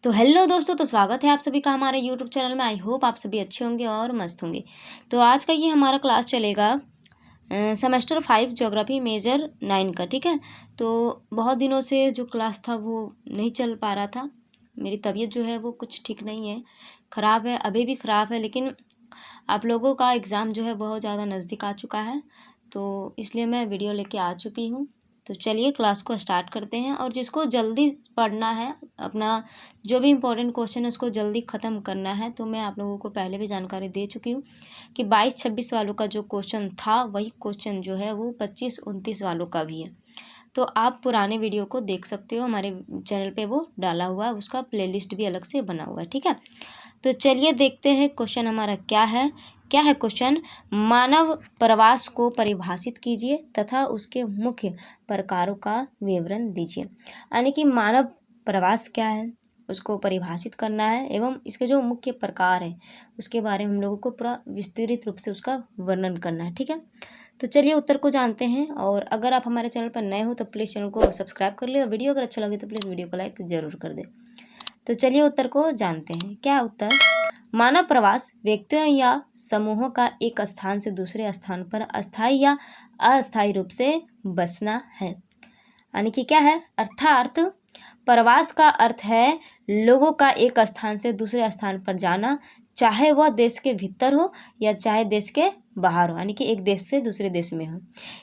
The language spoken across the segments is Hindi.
तो हेलो दोस्तों, तो स्वागत है आप सभी का हमारे यूट्यूब चैनल में। आई होप आप सभी अच्छे होंगे और मस्त होंगे। तो आज का ये हमारा क्लास चलेगा सेमेस्टर 5 ज्योग्राफी मेजर 9 का। ठीक है, तो बहुत दिनों से जो क्लास था वो नहीं चल पा रहा था। मेरी तबीयत जो है वो कुछ ठीक नहीं है, ख़राब है, अभी भी ख़राब है। लेकिन आप लोगों का एग्ज़ाम जो है बहुत ज़्यादा नज़दीक आ चुका है, तो इसलिए मैं वीडियो लेके आ चुकी हूँ। तो चलिए क्लास को स्टार्ट करते हैं। और जिसको जल्दी पढ़ना है, अपना जो भी इम्पोर्टेंट क्वेश्चन है उसको जल्दी ख़त्म करना है, तो मैं आप लोगों को पहले भी जानकारी दे चुकी हूँ कि 22-26 वालों का जो क्वेश्चन था वही क्वेश्चन जो है वो 25-29 वालों का भी है। तो आप पुराने वीडियो को देख सकते हो, हमारे चैनल पे वो डाला हुआ है, उसका प्लेलिस्ट भी अलग से बना हुआ है। ठीक है, तो चलिए देखते हैं क्वेश्चन हमारा क्या है। क्वेश्चन, मानव प्रवास को परिभाषित कीजिए तथा उसके मुख्य प्रकारों का विवरण दीजिए। यानी कि मानव प्रवास क्या है उसको परिभाषित करना है एवं इसके जो मुख्य प्रकार है उसके बारे में हम लोगों को पूरा विस्तृत रूप से उसका वर्णन करना है। ठीक है, तो चलिए उत्तर को जानते हैं। और अगर आप हमारे चैनल पर नए हो तो प्लीज़ चैनल को सब्सक्राइब कर ले, और वीडियो अगर अच्छा लगे तो प्लीज़ वीडियो को लाइक ज़रूर कर दें। तो चलिए उत्तर को जानते हैं। क्या उत्तर? मानव प्रवास व्यक्तियों या समूहों का एक स्थान से दूसरे स्थान पर अस्थायी या अस्थायी रूप से बसना है। यानी कि क्या है, अर्थात प्रवास का अर्थ है लोगों का एक स्थान से दूसरे स्थान पर जाना, चाहे वह देश के भीतर हो या चाहे देश के बाहर हो, यानी कि एक देश से दूसरे देश में हो।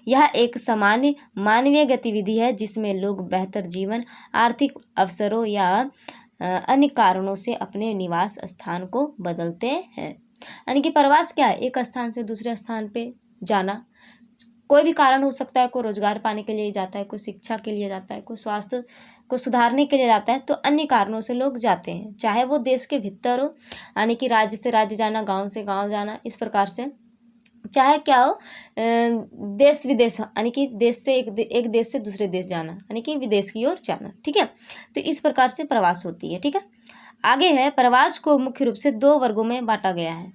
यह एक सामान्य मानवीय गतिविधि है जिसमें लोग बेहतर जीवन, आर्थिक अवसरों या अन्य कारणों से अपने निवास स्थान को बदलते हैं। यानी कि प्रवास क्या है, एक स्थान से दूसरे स्थान पे जाना। कोई भी कारण हो सकता है, कोई रोजगार पाने के लिए जाता है, कोई शिक्षा के लिए जाता है, कोई स्वास्थ्य को सुधारने के लिए जाता है, तो अन्य कारणों से लोग जाते हैं। चाहे वो देश के भीतर हो, यानी कि राज्य से राज्य जाना, गांव से गांव जाना, इस प्रकार से, चाहे क्या हो देश विदेश, यानी कि देश से एक देश से दूसरे देश जाना, यानी कि विदेश की ओर जाना। ठीक है, तो इस प्रकार से प्रवास होती है। ठीक है, आगे है, प्रवास को मुख्य रूप से 2 वर्गों में बांटा गया है।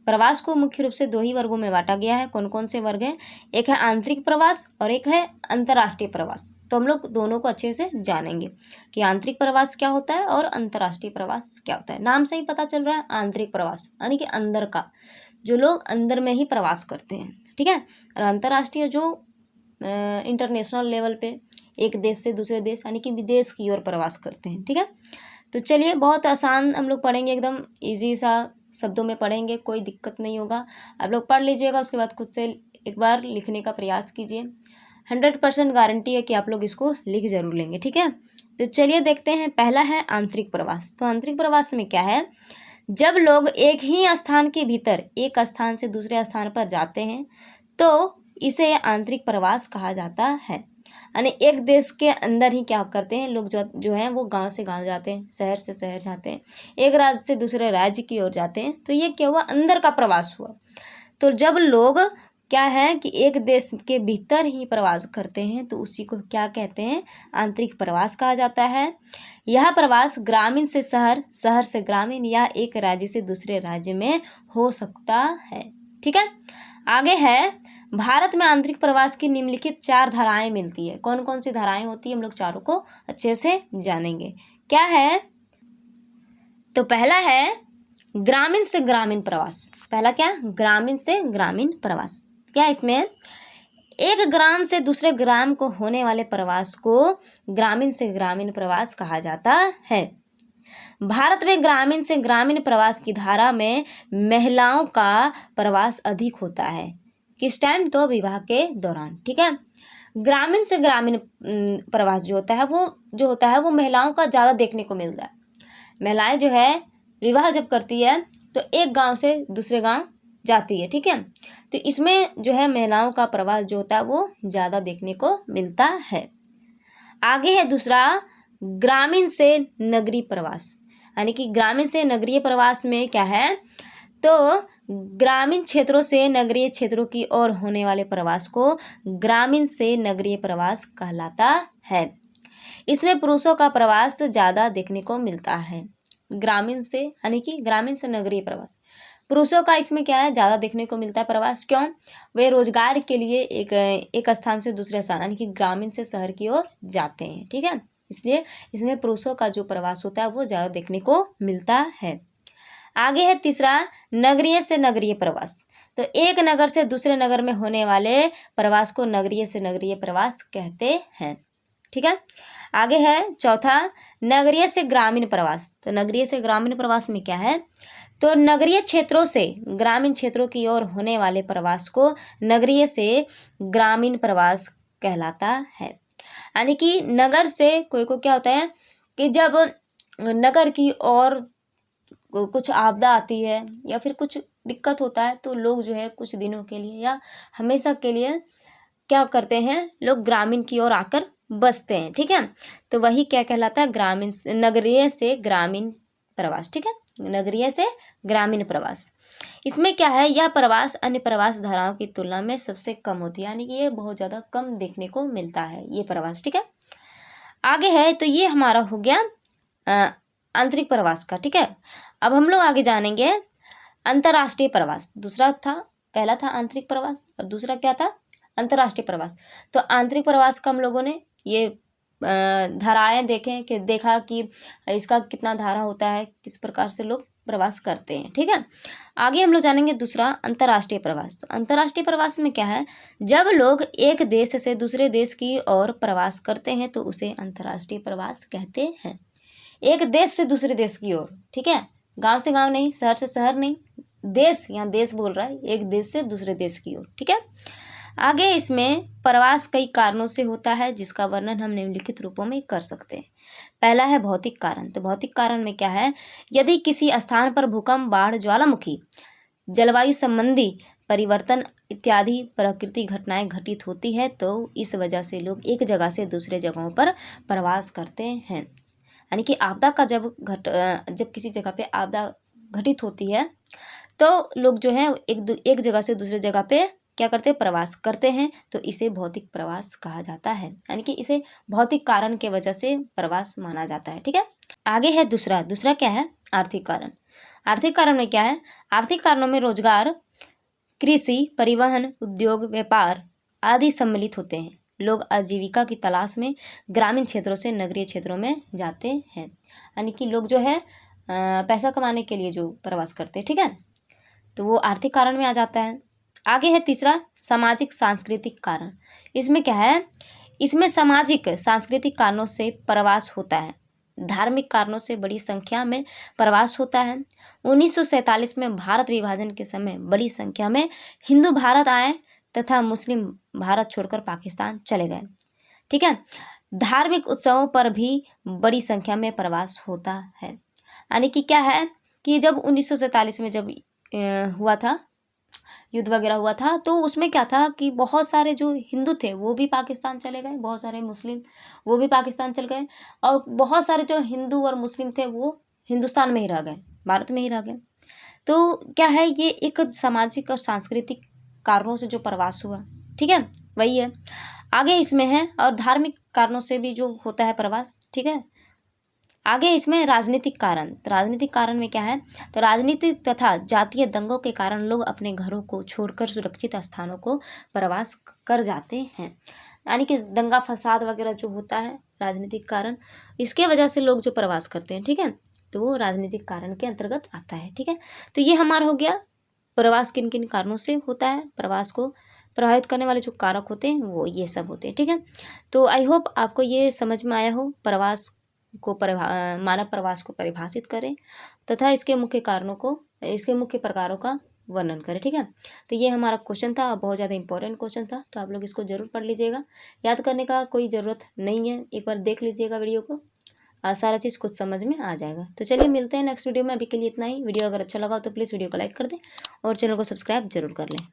प्रवास को मुख्य रूप से 2 ही वर्गों में बांटा गया है। कौन कौन से वर्ग हैं? एक है आंतरिक प्रवास और एक है अंतर्राष्ट्रीय प्रवास। तो हम लोग दोनों को अच्छे से जानेंगे कि आंतरिक प्रवास क्या होता है और अंतर्राष्ट्रीय प्रवास क्या होता है। नाम से ही पता चल रहा है, आंतरिक प्रवास यानी कि अंदर का, जो लोग अंदर में ही प्रवास करते हैं। ठीक है, और अंतर्राष्ट्रीय जो इंटरनेशनल लेवल पे एक देश से दूसरे देश यानी कि विदेश की ओर प्रवास करते हैं। ठीक है, तो चलिए बहुत आसान हम लोग पढ़ेंगे, एकदम इजी सा शब्दों में पढ़ेंगे, कोई दिक्कत नहीं होगा। आप लोग पढ़ लीजिएगा, उसके बाद खुद से एक बार लिखने का प्रयास कीजिए। 100% गारंटी है कि आप लोग इसको लिख जरूर लेंगे। ठीक है, तो चलिए देखते हैं। पहला है आंतरिक प्रवास। तो आंतरिक प्रवास में क्या है, जब लोग एक ही स्थान के भीतर एक स्थान से दूसरे स्थान पर जाते हैं तो इसे आंतरिक प्रवास कहा जाता है। यानी एक देश के अंदर ही क्या करते हैं लोग, जो हैं वो गांव से गांव जाते हैं, शहर से शहर जाते हैं, एक राज्य से दूसरे राज्य की ओर जाते हैं। तो ये क्या हुआ, अंदर का प्रवास हुआ। तो जब लोग क्या है कि एक देश के भीतर ही प्रवास करते हैं तो उसी को क्या कहते हैं, आंतरिक प्रवास कहा जाता है। यह प्रवास ग्रामीण से शहर, शहर से ग्रामीण या एक राज्य से दूसरे राज्य में हो सकता है। ठीक है, आगे है, भारत में आंतरिक प्रवास की निम्नलिखित 4 धाराएं मिलती है। कौन कौन सी धाराएं होती है, हम लोग चारों को अच्छे से जानेंगे। क्या है, तो पहला है ग्रामीण से ग्रामीण प्रवास। पहला क्या, ग्रामीण से ग्रामीण प्रवास। क्या इसमें, एक ग्राम से दूसरे ग्राम को होने वाले प्रवास को ग्रामीण से ग्रामीण प्रवास कहा जाता है। भारत में ग्रामीण से ग्रामीण प्रवास की धारा में महिलाओं का प्रवास अधिक होता है। किस टाइम, तो विवाह के दौरान। ठीक है, ग्रामीण से ग्रामीण प्रवास जो होता है वो महिलाओं का ज़्यादा देखने को मिलता है। महिलाएं जो है विवाह जब करती है तो एक गांव से दूसरे गांव जाती है। ठीक है, तो इसमें जो है महिलाओं का प्रवास जो होता है वो ज़्यादा देखने को मिलता है। आगे है दूसरा, ग्रामीण से नगरीय प्रवास। यानी कि ग्रामीण से नगरीय प्रवास में क्या है, तो ग्रामीण क्षेत्रों से नगरीय क्षेत्रों की ओर होने वाले प्रवास को ग्रामीण से नगरीय प्रवास कहलाता है। इसमें पुरुषों का प्रवास ज़्यादा देखने को मिलता है। ग्रामीण से यानी कि ग्रामीण से नगरीय प्रवास, पुरुषों का इसमें क्या है, ज़्यादा देखने को मिलता है प्रवास। क्यों, वे रोजगार के लिए एक स्थान से दूसरे स्थान यानी कि ग्रामीण से शहर की ओर जाते हैं। ठीक है, इसलिए इसमें पुरुषों का जो प्रवास होता है वो ज़्यादा देखने को मिलता है। आगे है तीसरा, नगरीय से नगरीय प्रवास। तो एक नगर से दूसरे नगर में होने वाले प्रवास को नगरीय से नगरीय प्रवास कहते हैं। ठीक है। आगे है चौथा, नगरीय से ग्रामीण प्रवास। तो नगरीय से ग्रामीण प्रवास में क्या है, तो नगरीय क्षेत्रों से ग्रामीण क्षेत्रों की ओर होने वाले प्रवास को नगरीय से ग्रामीण प्रवास कहलाता है। यानी कि नगर से कोई को क्या होता है कि जब नगर की ओर कुछ आपदा आती है या फिर कुछ दिक्कत होता है तो लोग जो है कुछ दिनों के लिए या हमेशा के लिए क्या करते हैं, लोग ग्रामीण की ओर आकर बसते हैं। ठीक है। तो वही क्या कहलाता है, ग्रामीण नगरीय से ग्रामीण प्रवास। ठीक है, नगरीय से ग्रामीण प्रवास। इसमें क्या है, यह प्रवास अन्य प्रवास धाराओं की तुलना में सबसे कम होती है, यानी कि ये बहुत ज़्यादा कम देखने को मिलता है ये प्रवास। ठीक है। आगे है, तो ये हमारा हो गया आंतरिक प्रवास का। ठीक है। अब हम लोग आगे जानेंगे अंतर्राष्ट्रीय प्रवास। दूसरा था, पहला था आंतरिक प्रवास और दूसरा क्या था, अंतर्राष्ट्रीय प्रवास। तो आंतरिक प्रवास का हम लोगों ने ये धाराएं देखें कि देखा कि इसका कितना धारा होता है, किस प्रकार से लोग प्रवास करते हैं। ठीक है। आगे हम लोग जानेंगे दूसरा अंतर्राष्ट्रीय प्रवास। तो अंतर्राष्ट्रीय प्रवास में क्या है, जब लोग एक देश से दूसरे देश की ओर प्रवास करते हैं तो उसे अंतर्राष्ट्रीय प्रवास कहते हैं। एक देश से दूसरे देश की ओर। ठीक है, गांव से गांव नहीं, शहर से शहर नहीं, देश, यहाँ देश बोल रहा है, एक देश से दूसरे देश की ओर। ठीक है। आगे इसमें प्रवास कई कारणों से होता है जिसका वर्णन हम निम्नलिखित रूपों में कर सकते हैं। पहला है भौतिक कारण। तो भौतिक कारण में क्या है, यदि किसी स्थान पर भूकंप, बाढ़, ज्वालामुखी, जलवायु संबंधी परिवर्तन इत्यादि प्रकृति घटनाएं घटित होती है तो इस वजह से लोग एक जगह से दूसरे जगहों पर प्रवास करते हैं। यानी कि आपदा का जब किसी जगह पे आपदा घटित होती है तो लोग जो है एक जगह से दूसरे जगह पे क्या करते हैं, प्रवास करते हैं। तो इसे भौतिक प्रवास कहा जाता है, यानी कि इसे भौतिक कारण के वजह से प्रवास माना जाता है। ठीक है। आगे है दूसरा क्या है, आर्थिक कारण। आर्थिक कारण में क्या है, आर्थिक कारणों में रोजगार, कृषि, परिवहन, उद्योग, व्यापार आदि सम्मिलित होते हैं। लोग आजीविका की तलाश में ग्रामीण क्षेत्रों से नगरीय क्षेत्रों में जाते हैं, यानी कि लोग जो है पैसा कमाने के लिए जो प्रवास करते हैं। ठीक है। तो वो आर्थिक कारण में आ जाता है। आगे है तीसरा, सामाजिक सांस्कृतिक कारण। इसमें क्या है, इसमें सामाजिक सांस्कृतिक कारणों से प्रवास होता है। धार्मिक कारणों से बड़ी संख्या में प्रवास होता है। 1947 में भारत विभाजन के समय बड़ी संख्या में हिंदू भारत आए तथा मुस्लिम भारत छोड़कर पाकिस्तान चले गए। ठीक है। धार्मिक उत्सवों पर भी बड़ी संख्या में प्रवास होता है। यानी कि क्या है कि जब 1947 में जब हुआ था, युद्ध वगैरह हुआ था, तो उसमें क्या था कि बहुत सारे जो हिंदू थे वो भी पाकिस्तान चले गए, बहुत सारे मुस्लिम वो भी पाकिस्तान चले गए, और बहुत सारे जो हिंदू और मुस्लिम थे वो हिंदुस्तान में ही रह गए, भारत में ही रह गए। तो क्या है, ये एक सामाजिक और सांस्कृतिक कारणों से जो प्रवास हुआ। ठीक है, वही है। आगे इसमें है, और धार्मिक कारणों से भी जो होता है प्रवास। ठीक है। आगे इसमें राजनीतिक कारण। तो राजनीतिक कारण में क्या है, तो राजनीतिक तथा जातीय दंगों के कारण लोग अपने घरों को छोड़कर सुरक्षित स्थानों को प्रवास कर जाते हैं। यानी कि दंगा फसाद वगैरह जो होता है, राजनीतिक कारण, इसके वजह से लोग जो प्रवास करते हैं। ठीक है। तो वो राजनीतिक कारण के अंतर्गत आता है। ठीक है। तो ये हमारा हो गया प्रवास किन किन कारणों से होता है, प्रवास को प्रभावित करने वाले जो कारक होते हैं वो ये सब होते हैं। ठीक है। तो आई होप आपको ये समझ में आया हो, प्रवास को मानव प्रवास को परिभाषित करें तथा इसके मुख्य कारणों को, इसके मुख्य प्रकारों का वर्णन करें। ठीक है। तो ये हमारा क्वेश्चन था, बहुत ज़्यादा इंपॉर्टेंट क्वेश्चन था, तो आप लोग इसको जरूर पढ़ लीजिएगा। याद करने का कोई ज़रूरत नहीं है, एक बार देख लीजिएगा वीडियो को, सारा चीज़ कुछ समझ में आ जाएगा। तो चलिए मिलते हैं नेक्स्ट वीडियो में। अभी के लिए इतना ही। वीडियो अगर अच्छा लगा हो तो प्लीज़ वीडियो को लाइक कर दें और चैनल को सब्सक्राइब जरूर कर लें।